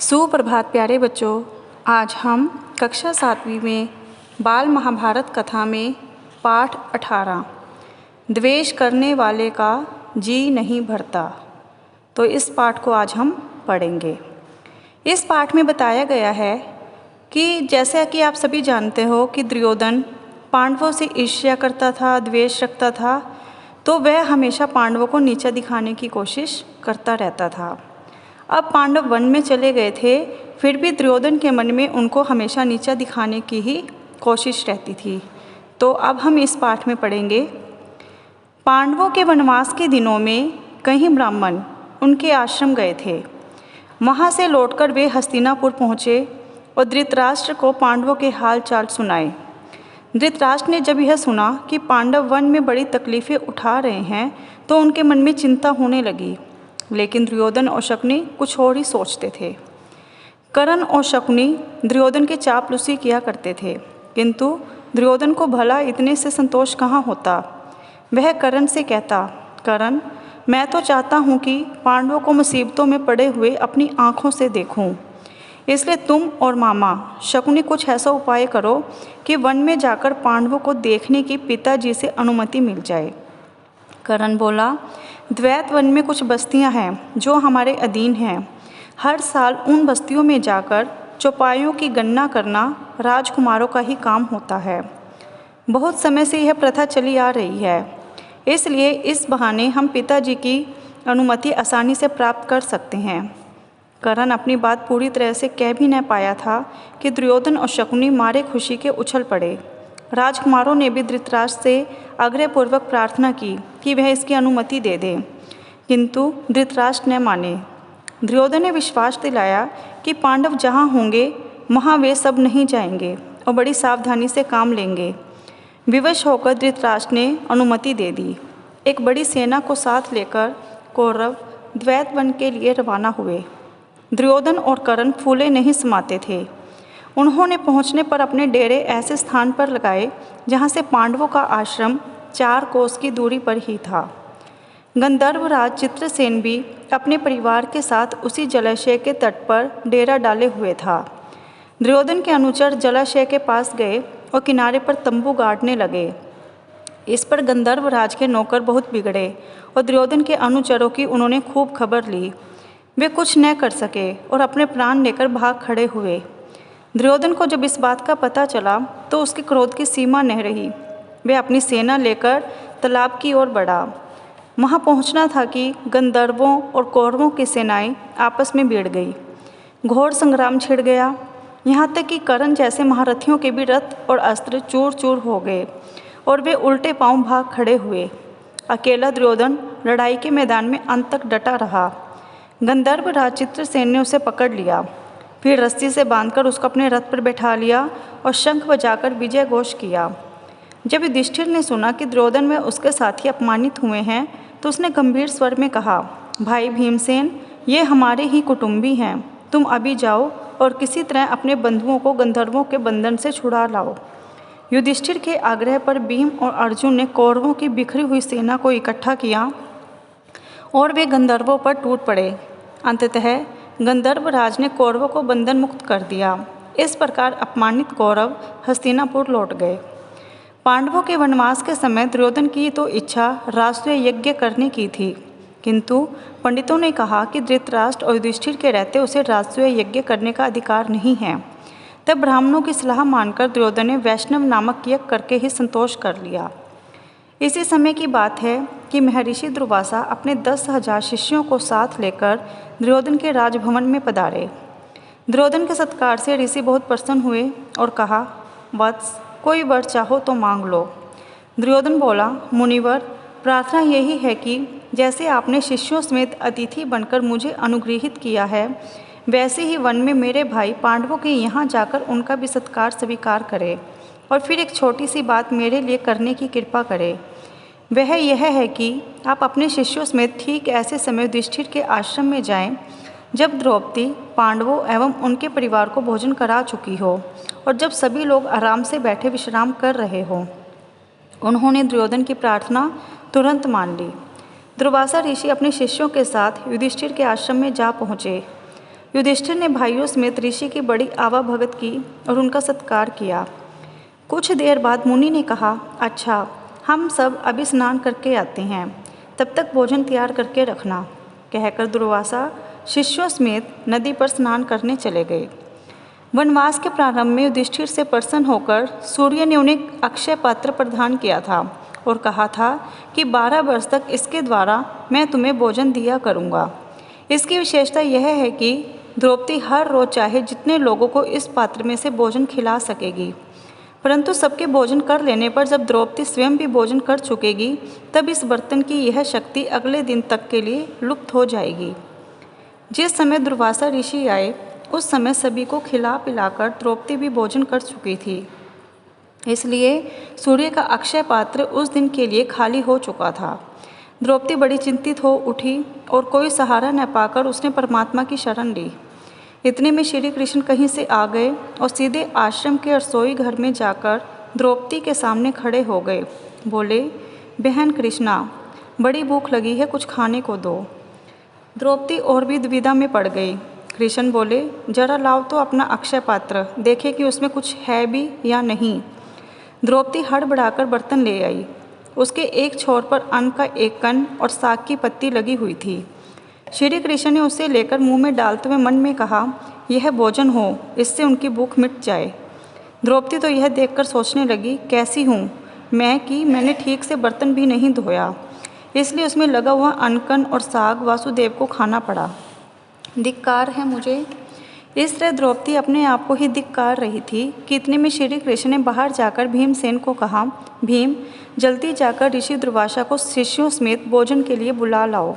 सुप्रभात प्यारे बच्चों। आज हम कक्षा 7वीं में बाल महाभारत कथा में पाठ 18 द्वेष करने वाले का जी नहीं भरता, तो इस पाठ को आज हम पढ़ेंगे। इस पाठ में बताया गया है कि जैसा कि आप सभी जानते हो कि दुर्योधन पांडवों से ईर्ष्या करता था, द्वेष रखता था, तो वह हमेशा पांडवों को नीचा दिखाने की कोशिश करता रहता था। अब पांडव वन में चले गए थे, फिर भी दुर्योधन के मन में उनको हमेशा नीचा दिखाने की ही कोशिश रहती थी। तो अब हम इस पाठ में पढ़ेंगे। पांडवों के वनवास के दिनों में कई ब्राह्मण उनके आश्रम गए थे। वहाँ से लौटकर वे हस्तिनापुर पहुँचे और धृतराष्ट्र को पांडवों के हाल चाल सुनाए। धृतराष्ट्र ने जब यह सुना कि पांडव वन में बड़ी तकलीफ़ें उठा रहे हैं, तो उनके मन में चिंता होने लगी। लेकिन दुर्योधन और शकुनी कुछ और ही सोचते थे। कर्ण और शकुनी दुर्योधन के चापलूसी किया करते थे, किंतु दुर्योधन को भला इतने से संतोष कहाँ होता। वह कर्ण से कहता, कर्ण, मैं तो चाहता हूँ कि पांडवों को मुसीबतों में पड़े हुए अपनी आँखों से देखूँ, इसलिए तुम और मामा शकुनी कुछ ऐसा उपाय करो कि वन में जाकर पांडवों को देखने की पिताजी से अनुमति मिल जाए। कर्ण बोला, द्वैत वन में कुछ बस्तियां हैं जो हमारे अधीन हैं। हर साल उन बस्तियों में जाकर चौपाइयों की गणना करना राजकुमारों का ही काम होता है। बहुत समय से यह प्रथा चली आ रही है, इसलिए इस बहाने हम पिताजी की अनुमति आसानी से प्राप्त कर सकते हैं। कर्ण अपनी बात पूरी तरह से कह भी न पाया था कि दुर्योधन और शकुनी मारे खुशी के उछल पड़े। राजकुमारों ने भी धृतराष्ट्र से आग्रहपूर्वक प्रार्थना की कि वह इसकी अनुमति दे दे, किंतु धृतराष्ट्र न माने। दुर्योधन ने विश्वास दिलाया कि पांडव जहाँ होंगे वहाँ वे सब नहीं जाएंगे और बड़ी सावधानी से काम लेंगे। विवश होकर धृतराष्ट्र ने अनुमति दे दी। एक बड़ी सेना को साथ लेकर कौरव द्वैत वन के लिए रवाना हुए। दुर्योधन और कर्ण फूले नहीं समाते थे। उन्होंने पहुंचने पर अपने डेरे ऐसे स्थान पर लगाए जहां से पांडवों का आश्रम 4 कोस की दूरी पर ही था। गंधर्वराज चित्रसेन भी अपने परिवार के साथ उसी जलाशय के तट पर डेरा डाले हुए था। दुर्योधन के अनुचर जलाशय के पास गए और किनारे पर तंबू गाड़ने लगे। इस पर गंधर्वराज के नौकर बहुत बिगड़े और दुर्योधन के अनुचरों की उन्होंने खूब खबर ली। वे कुछ न कर सके और अपने प्राण लेकर भाग खड़े हुए। दुर्योधन को जब इस बात का पता चला तो उसके क्रोध की सीमा न रही। वह अपनी सेना लेकर तालाब की ओर बढ़ा। वहां पहुंचना था कि गंधर्वों और कौरवों की सेनाएं आपस में भिड़ गई। घोर संग्राम छिड़ गया। यहाँ तक कि कर्ण जैसे महारथियों के भी रथ और अस्त्र चूर चूर हो गए और वे उल्टे पांव भाग खड़े हुए। अकेला दुर्योधन लड़ाई के मैदान में अंत तक डटा रहा। गंधर्वराज चित्रसेन ने उसे पकड़ लिया, फिर रस्सी से बांधकर उसको अपने रथ पर बैठा लिया और शंख बजाकर विजय घोष किया। जब युधिष्ठिर ने सुना कि दुर्योधन व उसके साथी अपमानित हुए हैं, तो उसने गंभीर स्वर में कहा, भाई भीमसेन, ये हमारे ही कुटुंबी हैं। तुम अभी जाओ और किसी तरह अपने बंधुओं को गंधर्वों के बंधन से छुड़ा लाओ। युधिष्ठिर के आग्रह पर भीम और अर्जुन ने कौरवों की बिखरी हुई सेना को इकट्ठा किया और वे गंधर्वों पर टूट पड़े। अंततः गंधर्वराज ने कौरवों को बंधन मुक्त कर दिया। इस प्रकार अपमानित कौरव हस्तिनापुर लौट गए। पांडवों के वनवास के समय दुर्योधन की तो इच्छा राष्ट्रीय यज्ञ करने की थी, किंतु पंडितों ने कहा कि धृतराष्ट्र और युधिष्ठिर के रहते उसे राष्ट्रीय यज्ञ करने का अधिकार नहीं है। तब ब्राह्मणों की सलाह मानकर दुर्योधन ने वैष्णव नामक यज्ञ करके ही संतोष कर लिया। इसी समय की बात है कि महर्षि दुर्वासा अपने 10,000 शिष्यों को साथ लेकर दुर्योधन के राजभवन में पधारे। दुर्योधन के सत्कार से ऋषि बहुत प्रसन्न हुए और कहा, वत्स, कोई वर चाहो तो मांग लो। दुर्योधन बोला, मुनिवर, प्रार्थना यही है कि जैसे आपने शिष्यों समेत अतिथि बनकर मुझे अनुग्रहित किया है, वैसे ही वन में मेरे भाई पांडवों के यहाँ जाकर उनका भी सत्कार स्वीकार करें और फिर एक छोटी सी बात मेरे लिए करने की कृपा करें। वह यह है कि आप अपने शिष्यों समेत ठीक ऐसे समय युधिष्ठिर के आश्रम में जाएं जब द्रौपदी पांडवों एवं उनके परिवार को भोजन करा चुकी हो और जब सभी लोग आराम से बैठे विश्राम कर रहे हों। उन्होंने दुर्योधन की प्रार्थना तुरंत मान ली। दुर्वासा ऋषि अपने शिष्यों के साथ युधिष्ठिर के आश्रम में जा पहुँचे। युधिष्ठिर ने भाइयों समेत ऋषि की बड़ी आवाभगत की और उनका सत्कार किया। कुछ देर बाद मुनि ने कहा, अच्छा, हम सब अभी स्नान करके आते हैं, तब तक भोजन तैयार करके रखना। कहकर दुर्वासा शिष्यों समेत नदी पर स्नान करने चले गए। वनवास के प्रारंभ में युधिष्ठिर से प्रसन्न होकर सूर्य ने उन्हें अक्षय पात्र प्रदान किया था और कहा था कि 12 वर्ष तक इसके द्वारा मैं तुम्हें भोजन दिया करूँगा। इसकी विशेषता यह है कि द्रौपदी हर रोज चाहे जितने लोगों को इस पात्र में से भोजन खिला सकेगी, परंतु सबके भोजन कर लेने पर जब द्रौपदी स्वयं भी भोजन कर चुकेगी तब इस बर्तन की यह शक्ति अगले दिन तक के लिए लुप्त हो जाएगी। जिस समय दुर्वासा ऋषि आए उस समय सभी को खिला पिलाकर द्रौपदी भी भोजन कर चुकी थी, इसलिए सूर्य का अक्षय पात्र उस दिन के लिए खाली हो चुका था। द्रौपदी बड़ी चिंतित हो उठी और कोई सहारा न पाकर उसने परमात्मा की शरण ली। इतने में श्री कृष्ण कहीं से आ गए और सीधे आश्रम के रसोई घर में जाकर द्रौपदी के सामने खड़े हो गए। बोले, बहन कृष्णा, बड़ी भूख लगी है, कुछ खाने को दो। द्रौपदी और भी दुविधा में पड़ गई। कृष्ण बोले, जरा लाओ तो अपना अक्षय पात्र, देखे कि उसमें कुछ है भी या नहीं। द्रौपदी हड़बड़ाकर बर्तन ले आई। उसके एक छोर पर अन्न का एक कण और साग की पत्ती लगी हुई थी। श्री कृष्ण ने उसे लेकर मुंह में डालते हुए मन में कहा, यह भोजन हो, इससे उनकी भूख मिट जाए। द्रौपदी तो यह देखकर सोचने लगी, कैसी हूँ मैं कि मैंने ठीक से बर्तन भी नहीं धोया, इसलिए उसमें लगा हुआ अनकन और साग वासुदेव को खाना पड़ा। धिक्कार है मुझे। इस तरह द्रौपदी अपने आप को ही धिक्कार रही थी कि इतने में श्री कृष्ण ने बाहर जाकर भीमसेन को कहा, भीम, जल्दी जाकर ऋषि दुर्वासा को शिष्यों समेत भोजन के लिए बुला लाओ।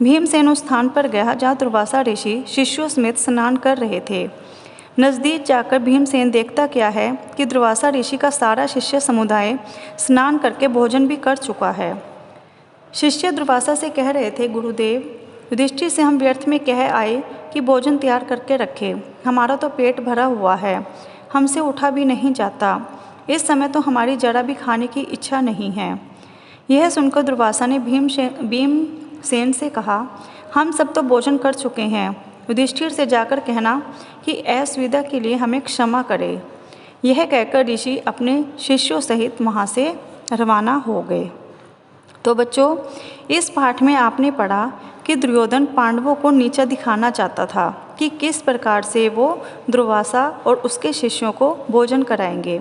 भीमसेन उस स्थान पर गया जहाँ दुर्वासा ऋषि शिष्यों समेत स्नान कर रहे थे। नज़दीक जाकर भीमसेन देखता क्या है कि दुर्वासा ऋषि का सारा शिष्य समुदाय स्नान करके भोजन भी कर चुका है। शिष्य दुर्वासा से कह रहे थे, गुरुदेव, युधिष्ठिर से हम व्यर्थ में कह आए कि भोजन तैयार करके रखे, हमारा तो पेट भरा हुआ है, हमसे उठा भी नहीं जाता, इस समय तो हमारी जरा भी खाने की इच्छा नहीं है। यह सुनकर दुर्वासा ने भीमसेन से कहा, हम सब तो भोजन कर चुके हैं, युधिष्ठिर से जाकर कहना कि असुविधा के लिए हमें क्षमा करे। यह कहकर ऋषि अपने शिष्यों सहित वहाँ से रवाना हो गए। तो बच्चों, इस पाठ में आपने पढ़ा कि दुर्योधन पांडवों को नीचा दिखाना चाहता था कि किस प्रकार से वो दुर्वासा और उसके शिष्यों को भोजन कराएंगे,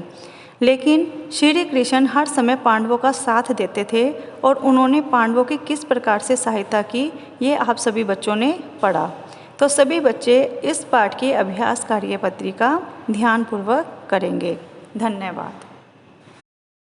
लेकिन श्री कृष्ण हर समय पांडवों का साथ देते थे और उन्होंने पांडवों की किस प्रकार से सहायता की, ये आप सभी बच्चों ने पढ़ा। तो सभी बच्चे इस पाठ की अभ्यास कार्यपत्रिका ध्यानपूर्वक करेंगे। धन्यवाद।